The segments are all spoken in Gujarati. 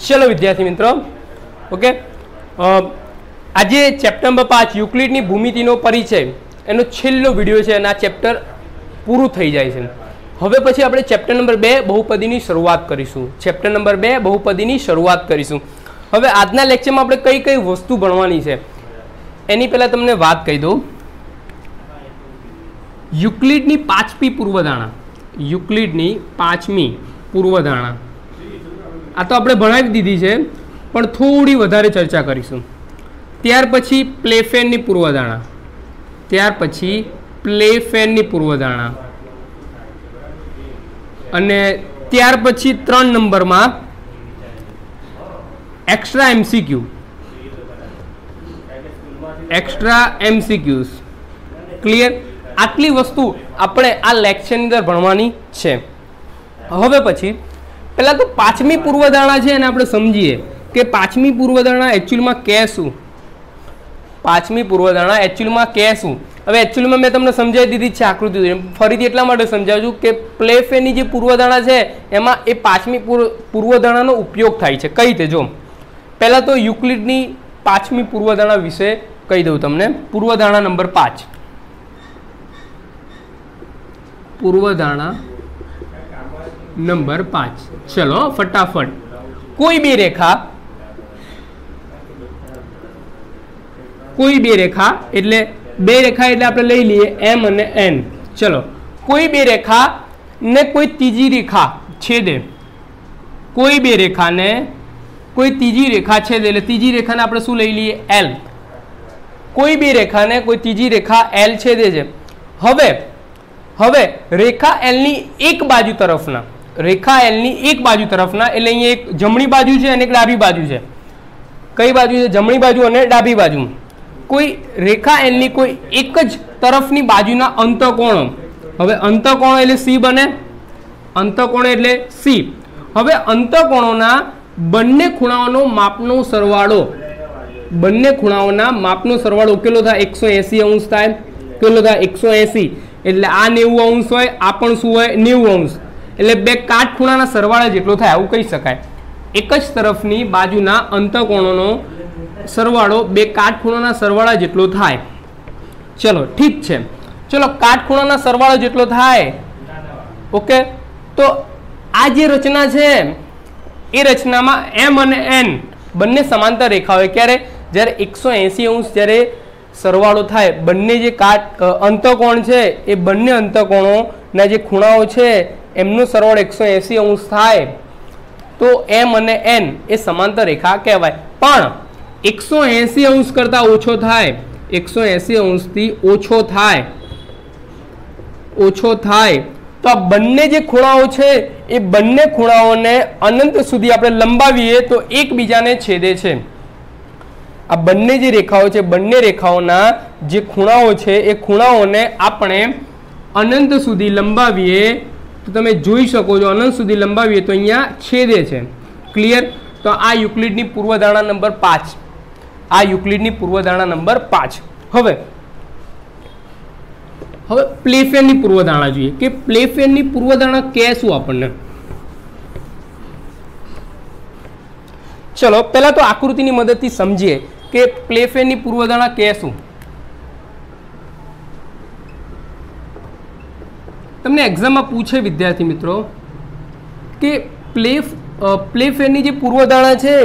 चलो विद्यार्थी मित्रों, ओके, आज चैप्टर नंबर 5 યુક્લિડની ભૂમિતિનો પરિચય એનો છેલ્લો વિડિયો છે અને આ ચેપ્ટર પૂરું થઈ જાય છે. હવે પછી આપણે ચેપ્ટર નંબર 2 બહુપદીની શરૂઆત કરીશું. ચેપ્ટર નંબર 2 બહુપદીની શરૂઆત કરીશું. હવે આજના લેક્ચરમાં આપણે કઈ કઈ વસ્તુ ભણવાની છે એની પહેલા તમને વાત કહી દઉં. યુક્લિડની પાંચમી પૂર્વધારણા, યુક્લિડની પાંચમી પૂર્વધારણા આ તો આપણે ભણાવી દીધી છે, પણ થોડી વધારે ચર્ચા કરીશું. ત્યાર પછી પ્લેફેનની પૂર્વધારણા, ત્યાર પછી પ્લેફેનની પૂર્વધારણા, અને ત્યાર પછી 3 નંબરમાં extra MCQ, extra MCQs. Clear? આટલી વસ્તુ આપણે આ લેક્ચરની અંદર ભણવાની છે. હવે પછી પહેલા તો પાંચમી પૂર્વધારણા છે એને આપણે સમજીએ કે પાંચમી પૂર્વધારણા એકચ્યુઅલમાં કે શું. પાંચમી પૂર્વધારણા એકચ્યુઅલમાં કે શું? હવે એકચ્યુઅલમાં મેં તમને સમજાવી દીધી છે આકૃતિ, ફરીથી એટલા માટે સમજાવું છું કે પ્લેફેની જે પૂર્વધારણા છે એમાં એ પાંચમી પૂર્વધારણાનો ઉપયોગ થાય છે. કઈ રીતે? જો પહેલા તો યુક્લિડની પાંચમી પૂર્વધારણા વિશે કહી દઉં તમને. પૂર્વધારણા નંબર 5, પૂર્વધારણા નંબર 5. ચલો ફટાફટ. કોઈ બે રેખા, કોઈ બે રેખા એટલે બે રેખા એટલે આપણે લઈ લઈએ એમ અને એન. ચલો, કોઈ બે રેખા ને કોઈ ત્રીજી રેખા છેદે, કોઈ બે રેખાને કોઈ ત્રીજી રેખા છેદે એટલે ત્રીજી રેખાને આપણે શું લઈ લઈએ? એલ. કોઈ બે રેખાને કોઈ ત્રીજી રેખા એલ છેદે છે. હવે રેખા એલની એક બાજુ તરફના, રેખા એલની એક બાજુ તરફના એટલે અહીંયા એક જમણી બાજુ છે અને એક ડાબી બાજુ છે. કઈ બાજુ છે? જમણી બાજુ અને ડાબી બાજુ. કોઈ રેખા એલની કોઈ એક જ તરફની બાજુના અંતકોણો, હવે અંતકોણો એટલે સી બને, અંતકોણો એટલે સી. હવે અંતકોણોના બંને ખૂણાઓનો માપનો સરવાળો, બંને ખૂણાઓના માપનો સરવાળો કેટલો થાય? 180 અંશ થાય. કેટલો થાય? 180. એટલે આ 90 અંશ હોય, આ પણ શું હોય? 90 અંશ. એટલે બે કાટખૂણાના સરવાળા જેટલો થાય આવું કહી શકાય. એક જ તરફની બાજુના અંતકોણોનો સરવાળો બે કાટખૂણાના સરવાળા જેટલો થાય. ચલો ઠીક છે. ચલો કાટખૂણાના સરવાળો જેટલો થાય, ઓકે. તો આ જે રચના છે એ રચનામાં એમ અને એન બંને સમાંતર રેખા હોય. ક્યારે? જ્યારે 180 અંશ જ્યારે સરવાળો થાય, બંને જે અંતકોણ છે એ બંને અંતકોણોના જે ખૂણાઓ છે એમનો સરવાળો 180 અંશ થાય તો એમ અને એન એ સમાંતર રેખા કહેવાય. પણ 180 અંશ કરતા ઓછો થાય, 180 અંશથી ઓછો થાય, ઓછો થાય તો આ બંને જે ખૂણાઓ છે એ બંને ખૂણાઓને અનંત સુધી આપણે લંબાવીએ તો એકબીજાને છેદે છે. આ બંને જે રેખાઓ છે, બંને રેખાઓના જે ખૂણાઓ છે એ ખૂણાઓને આપણે અનંત સુધી લંબાવીએ તો તમે જોઈ શકો છો, અનંત સુધી લંબાવીએ તો અહીંયા છેદે છે. ક્લિયર? તો આ યુક્લિડની પૂર્વધારણા નંબર 5, આ યુક્લિડની પૂર્વધારણા નંબર 5. હવે પ્લેફેનની પૂર્વધારણા જોઈએ કે પ્લેફેનની પૂર્વધારણા કે શું આપણને. ચલો પહેલા તો આકૃતિની મદદથી સમજીએ કે પ્લેફેનની પૂર્વધારણા કે શું. તમને એક્ઝામમાં પૂછે વિદ્યાર્થી મિત્રો કે પ્લેફેનની જે પૂર્વધારણા છે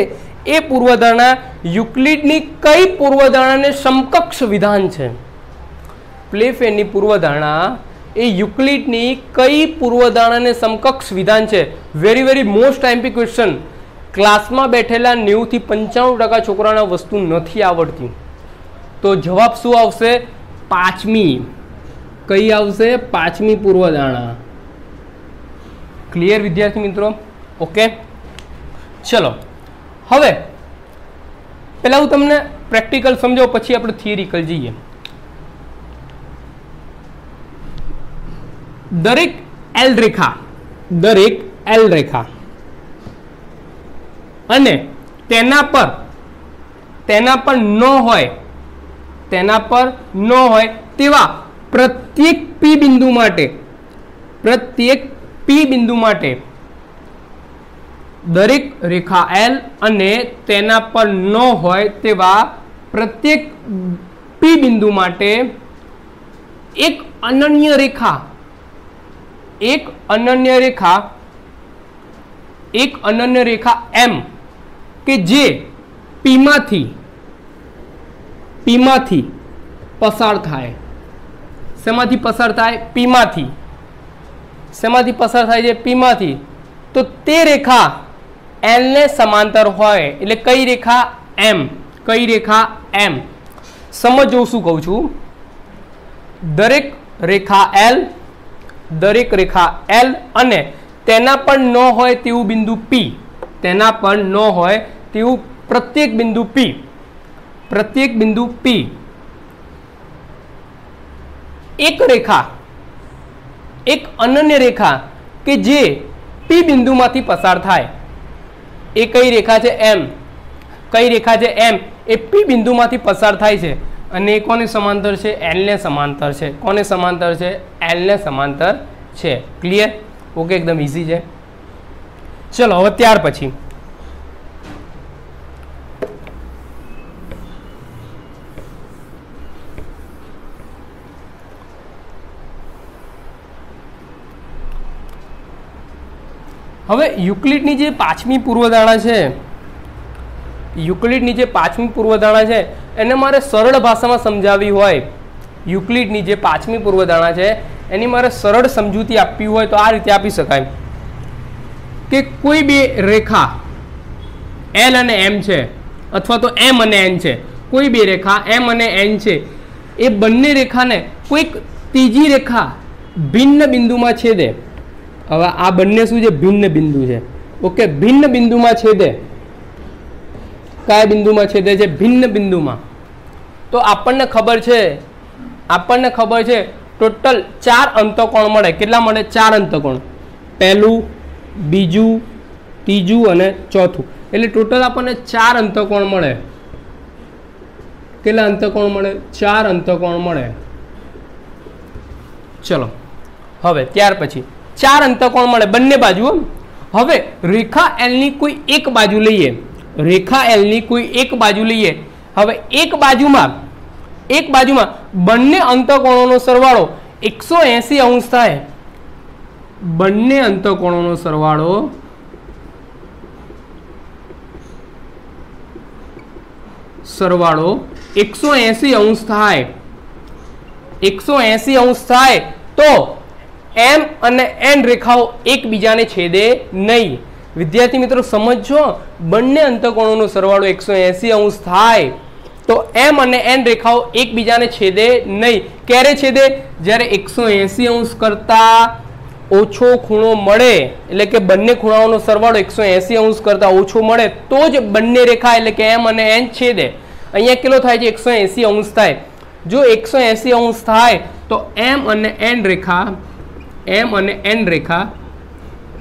એ પૂર્વધારણા યુક્લિડની કઈ પૂર્વધારણાને સમકક્ષ વિધાન છે. પ્લેફેનની પૂર્વધારણા એ યુક્લિડની કઈ પૂર્વધારણાને સમકક્ષ વિધાન છે. Very most IMP question. ક્લાસમાં બેઠેલા 90 થી 95% છોકરાઓને વસ્તુ નથી આવડતી. તો જવાબ શું આવશે? પાંચમી. કઈ આવશે? પાંચમી પૂર્વધારણા. ક્લિયર વિદ્યાર્થી મિત્રો? ઓકે. ચલો હવે પહેલા હું તમને પ્રેક્ટિકલ સમજાવું, પછી આપણે થિયરિકલ જઈએ. દરેક એલ રેખા, દરેક એલ રેખા અને તેના પર ન હોય, તેના પર ન હોય તેવા પ્રત્યેક પી બિંદુ માટે, પ્રત્યેક પી બિંદુ માટે દરેક રેખા એલ અને તેના પર ન હોય તેવા પ્રત્યેક પી બિંદુ માટે એક અનન્ય રેખા એમ કે જે પી માંથી પસાર થાય. શેમાંથી પસાર થાય? પી માંથી. શેમાંથી પસાર થાય છે? પી માંથી. તો તે રેખા એલ ને સમાંતર હોય. એટલે કઈ રેખા? એમ. કઈ રેખા? એમ. સમજો શું કહું છું. દરેક રેખા એલ અને તેના પર ન હોય તેવું બિંદુ પી, તેના પર ન હોય તેવું પ્રત્યેક બિંદુ પી એક અનન્ય રેખા કે જે પી બિંદુમાંથી પસાર થાય. એ કઈ રેખા છે? એમ. કઈ રેખા છે? એમ. એ પી બિંદુમાંથી પસાર થાય છે અને એ કોને સમાંતર છે? એલ ને સમાંતર છે. કોને સમાંતર છે? એલ ને સમાંતર છે. ક્લિયર? ઓકે, એકદમ ઈઝી છે. ચલો હવે ત્યાર પછી હવે યુક્લિડની જે પાંચમી પૂર્વધારણા છે એને મારે સરળ ભાષામાં સમજાવવી હોય, યુક્લિડની જે પાંચમી પૂર્વધારણા છે એની મારે સરળ સમજૂતી આપવી હોય તો આ રીતે આપી શકાય કે કોઈ બે રેખા એલ અને એમ છે અથવા તો એમ અને એન છે. કોઈ બે રેખા એમ અને એન છે. એ બંને રેખાને કોઈક ત્રીજી રેખા ભિન્ન બિંદુમાં છેદે. હવે આ બંને શું છે? ભિન્ન બિંદુ છે. ઓકે, ભિન્ન બિંદુમાં છેદે. કયા બિંદુમાં છેદે છે? ભિન્ન બિંદુમાં. તો આપણને ખબર છે ટોટલ 4 અંતકોણ મળે. કેટલા મળે? 4 અંતકોણ. પહેલું, બીજું, ત્રીજું અને ચોથું. એટલે ટોટલ આપણને 4 અંતકોણ મળે. કેટલા અંતકોણ મળે? 4 અંતકોણ મળે. ચલો હવે ત્યાર પછી 4 અંતકોણ મળે બંને બાજુ. હવે રેખા એલ ની કોઈ એક બાજુ લઈએ. હવે એક બાજુમાં બંને અંતકોણોનો સરવાળો 180 અંશ થાય. બંને અંતકોણોનો સરવાળો 180 અંશ થાય. 180 અંશ થાય તો એમ અને એન રેખાઓ એકબીજાને છેદે નહીં. વિદ્યાર્થી મિત્રો સમજો, બંને અંતકોણોનો સરવાળો 180 અંશ થાય તો એમ અને એન રેખાઓ એકબીજાને છેદે નહીં. ક્યારે છેદે? જ્યારે 180 અંશ કરતા ઓછો ખૂણો મળે, એટલે કે બંને ખૂણાઓનો સરવાળો 180 અંશ કરતા ઓછો મળે તો જ બંને રેખા એટલે કે એમ અને એન છેદે. અહીંયા કેટલો થાય છે? 180 અંશ થાય. જો 180 અંશ થાય તો એમ અને એન રેખા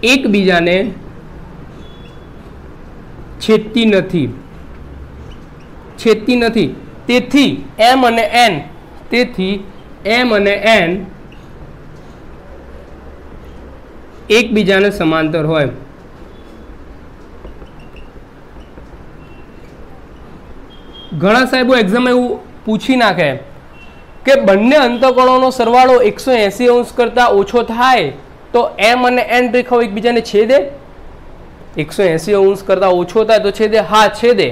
એકબીજાને છેદતી નથી. તેથી એમ અને એન એકબીજાને સમાંતર હોય. ઘણા સાહેબો એક્ઝામ એવું પૂછી નાખે કે બંને અંતકોણોનો સરવાળો 180 અંશ કરતા ઓછો થાય તો એમ અને એન રેખાઓ એકબીજાને છેદે. 180 અંશ કરતા ઓછો થાય તો છેદે. હા, છેદે.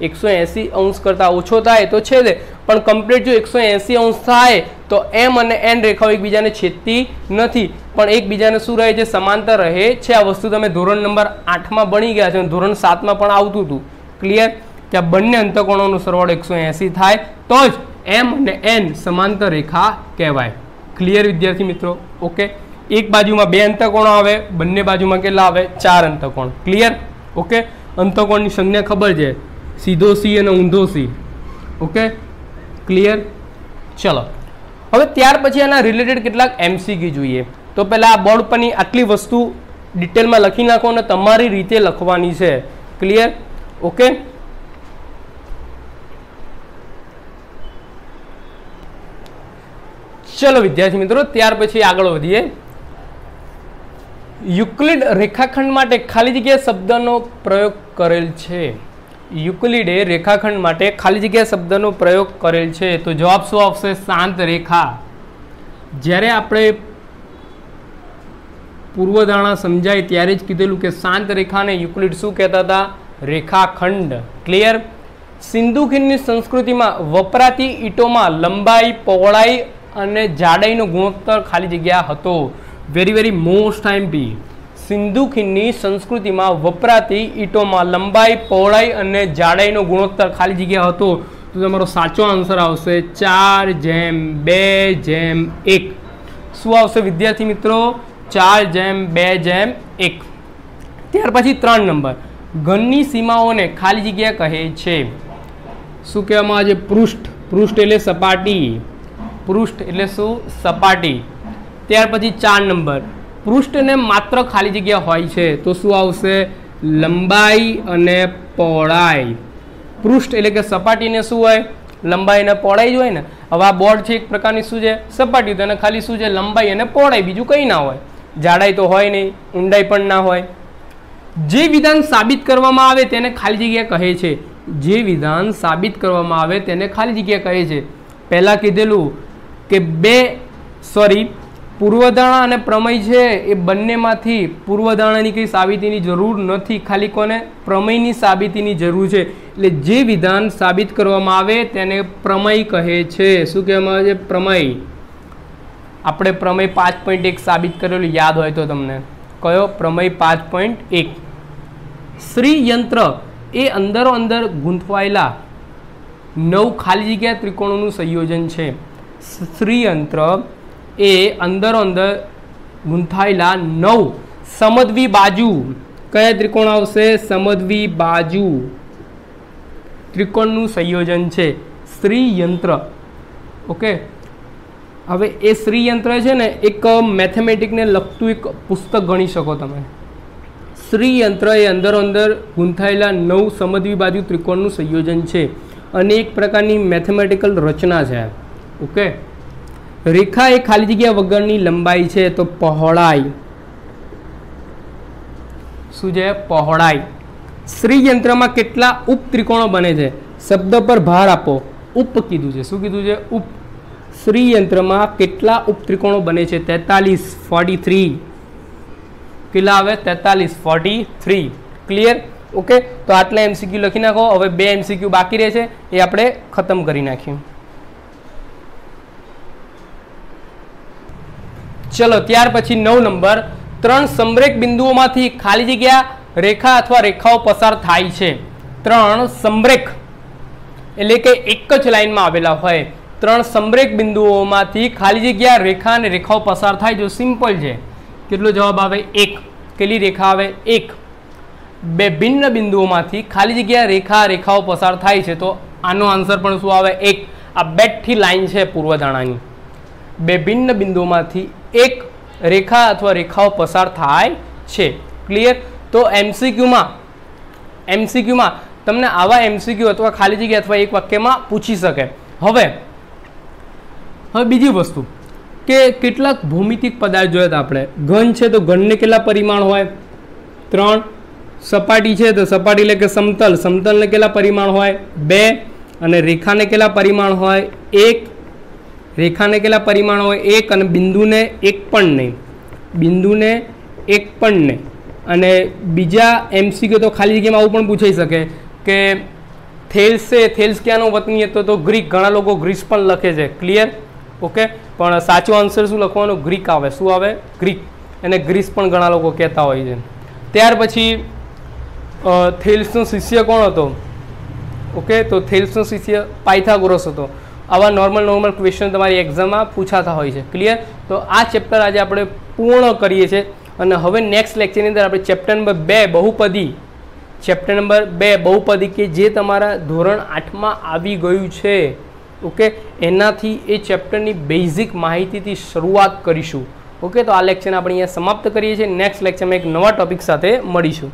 180 અંશ કરતા ઓછો થાય તો છેદે. પણ કમ્પ્લીટ જો 180 અંશ થાય તો એમ અને એન રેખાઓ એકબીજાને છેદતી નથી, પણ એકબીજાને શું રહે છે? સમાંતર રહે છે. આ વસ્તુ તમે ધોરણ નંબર 8માં ભણી ગયા છો, ધોરણ 7માં પણ આવતું હતું. ક્લિયર? કે આ બંને અંતકોણોનો સરવાળો 180 થાય તો જ એમ અને એન સમાંતર રેખા કહેવાય. ક્લિયર વિદ્યાર્થી મિત્રો? ઓકે, એક બાજુમાં 2 અંતકોણો આવે, બંને બાજુમાં કેટલા આવે? 4 અંતકોણ. ક્લિયર? ઓકે, અંતકોણની સંજ્ઞા ખબર છે, સીધો સી અને ઊંધો સી. Okay, clear? ચલો હવે ત્યાર પછી આના રિલેટેડ કેટલાક MCQ જોઈએ. તો પહેલા આ બોર્ડ પરની આટલી વસ્તુ ડિટેલમાં લખી નાખો અને તમારી રીતે લખવાની છે. ક્લિયર? ઓકે, ચલો વિદ્યાર્થી મિત્રો ત્યાર પછી આગળ વધીએ. યુક્લિડ રેખાખંડ માટે ખાલી જગ્યા શબ્દનો પ્રયોગ કરેલ છે. યુક્લિડે રેખાખંડ માટે ખાલી જગ્યા શબ્દનો પ્રયોગ કરેલ છે. તો જવાબ શું આવશે? શાંત રેખા. જ્યારે આપણે પૂર્વધારણા સમજાય ત્યારે જ કીધેલું કે શાંત રેખાને યુક્લિડ શું કહેતા હતા? રેખાખંડ. ક્લિયર? સિંધુ ખીણની સંસ્કૃતિમાં વપરાતી ઈંટોમાં લંબાઈ, પહોળાઈ અને જાડાઈનો ગુણોત્તર ખાલી જગ્યા હતો. Very very most IMP. Sindhu ખીણની સંસ્કૃતિમાં વપરાતી ઈંટોમાં લંબાઈ, પહોળાઈ અને જાડાઈનો ગુણોત્તર ખાલી જગ્યા હતો. તો તમારો સાચો આન્સર આવશે 4:2:1. શું આવશે વિદ્યાર્થી મિત્રો? 4:2:1. ત્યાર પછી 3 નંબર, ઘનની સીમાઓને ખાલી જગ્યા કહે છે. શું કહેવામાં આવે છે? પૃષ્ઠ. પૃષ્ઠ એટલે સપાટી. પૃષ્ઠ એટલે શું? સપાટી. ત્યાર પછી 4 નંબર, પૃષ્ઠને માત્ર ખાલી જગ્યા હોય છે. તો શું આવશે? લંબાઈ અને પહોળાઈ. પૃષ્ઠ એટલે કે સપાટીને શું હોય? લંબાઈ અને પહોળાઈ જ હોય ને. હવે આ બોર્ડ છે એક પ્રકારની શું છે? સપાટી. તો એને ખાલી શું છે? લંબાઈ અને પહોળાઈ, બીજું કંઈ ના હોય. જાડાઈ તો હોય નહીં, ઊંડાઈ પણ ના હોય. જે વિધાન સાબિત કરવામાં આવે તેને ખાલી જગ્યા કહે છે. જે વિધાન સાબિત કરવામાં આવે તેને ખાલી જગ્યા કહે છે. પહેલાં કીધેલું કે પૂર્વધારણા અને પ્રમેય છે એ બંનેમાંથી પૂર્વધારણાની કંઈ સાબિતીની જરૂર નથી. ખાલી કોને? પ્રમેયની સાબિતીની જરૂર છે. એટલે જે વિધાન સાબિત કરવામાં આવે તેને પ્રમેય કહે છે. શું કહેવામાં આવે છે? પ્રમેય. આપણે પ્રમેય 5.1 સાબિત કરેલું યાદ હોય તો તમને. કયો? પ્રમેય 5.1. શ્રીયંત્ર એ અંદરો અંદર ગૂંથવાયેલા 9 ખાલી જગ્યા ત્રિકોણોનું સંયોજન છે. શ્રીયંત્ર એ અંદરો અંદર ગૂંથાયેલા 9 સમદ્વી બાજુ. કયા ત્રિકોણ આવશે? સમદ્વી બાજુ ત્રિકોણનું સંયોજન છે શ્રીયંત્ર. ઓકે, હવે એ શ્રીયંત્ર છે ને એક મેથેમેટિકને લગતું એક પુસ્તક ગણી શકો તમે. શ્રીયંત્ર એ અંદરો અંદર ગૂંથાયેલા 9 સમદ્વી બાજુ ત્રિકોણનું સંયોજન છે અને એક પ્રકારની મેથેમેટિકલ રચના છે. ઓકે, રેખા એ ખાલી જગ્યા વગરની લંબાઈ છે. તો પહોળાઈ. શું છે? પહોળાઈ. શ્રીયંત્રમાં કેટલા ઉપત્રિકોણો બને છે? શબ્દ પર ભાર આપો. ઉપ કીધું છે. શું કીધું છે? ઉપ. શ્રીયંત્રમાં કેટલા ઉપત્રિકોણો બને છે? 43, 43. કેટલા આવે? 43, 43. ક્લિયર? ઓકે, તો આટલા એમસીક્યુ લખી નાખો. હવે 2 એમસીક્યુ બાકી રહે છે, એ આપણે ખતમ કરી નાખ્યું. ચલો, ત્યાર પછી 9 નંબર, 3 સમરેખ બિંદુઓમાંથી ખાલી જગ્યા રેખા અથવા રેખાઓ પસાર થાય છે. 3 સમરેખ એટલે કે એક જ લાઈનમાં આવેલા હોય. 3 સમરેખ બિંદુઓમાંથી ખાલી જગ્યા રેખા અને રેખાઓ પસાર થાય. જો સિમ્પલ છે. કેટલો જવાબ આવે? 1. કેટલી રેખા આવે? 1. 2 ભિન્ન બિંદુઓમાંથી ખાલી જગ્યા રેખા રેખાઓ પસાર થાય છે. તો આનો આન્સર પણ શું આવે? 1. આ બેઠી લાઈન છે પૂર્વધારણાની. 2 ભિન્ન બિંદુઓમાંથી એક રેખા અથવા રેખાઓ પસાર થાય છે. ક્લિયર? તો એમસીક્યુમાં તમને આવા એમસીક્યુ અથવા ખાલી જગ્યા અથવા એક વાક્યમાં પૂછી શકે. હવે બીજી વસ્તુ કે કેટલાક ભૌમિતિક પદાર્થ જોયા હતા આપણે. ઘન છે તો ઘનને કેટલા પરિમાણ હોય? 3. સપાટી છે તો સપાટી એટલે કે સમતલ, સમતલને કેટલા પરિમાણ હોય? 2. અને રેખાને કેટલા પરિમાણ હોય? 1. રેખાને કેટલા પરિમાણ હોય? 1. અને બિંદુને 1 પણ નહીં. બિંદુને 1 પણ નહીં. અને બીજા એમસીક્યુ તો ખાલી જગ્યામાં આવું પણ પૂછાઈ શકે કે થેલ્સ છે, થેલ્સ ક્યાંનો વતની હતો? તો ગ્રીક. ઘણા લોકો ગ્રીસ પણ લખે છે. ક્લિયર? ઓકે, પણ સાચો આન્સર શું લખવાનું? ગ્રીક આવે. શું આવે? ગ્રીક. એને ગ્રીસ પણ ઘણા લોકો કહેતા હોય છે. ત્યાર પછી થેલ્સનો શિષ્ય કોણ હતો? ઓકે, તો થેલ્સનો શિષ્ય પાયથાગોરસ હતો. આવા નોર્મલ ક્વેશ્ચન તમારી એક્ઝામમાં પૂછાતા હોય છે. ક્લિયર? તો આ ચેપ્ટર આજે આપણે પૂર્ણ કરીએ છીએ અને હવે નેક્સ્ટ લેક્ચરની અંદર આપણે ચેપ્ટર નંબર 2 બહુપદી, ચેપ્ટર નંબર 2 બહુપદી કે જે તમારા ધોરણ 8માં આવી ગયું છે. ઓકે, એનાથી એ ચેપ્ટરની બેઝિક માહિતીથી શરૂઆત કરીશું. ઓકે, તો આ લેક્ચરને આપણે અહીંયા સમાપ્ત કરીએ છીએ. નેક્સ્ટ લેક્ચરમાં એક નવા ટોપિક સાથે મળીશું.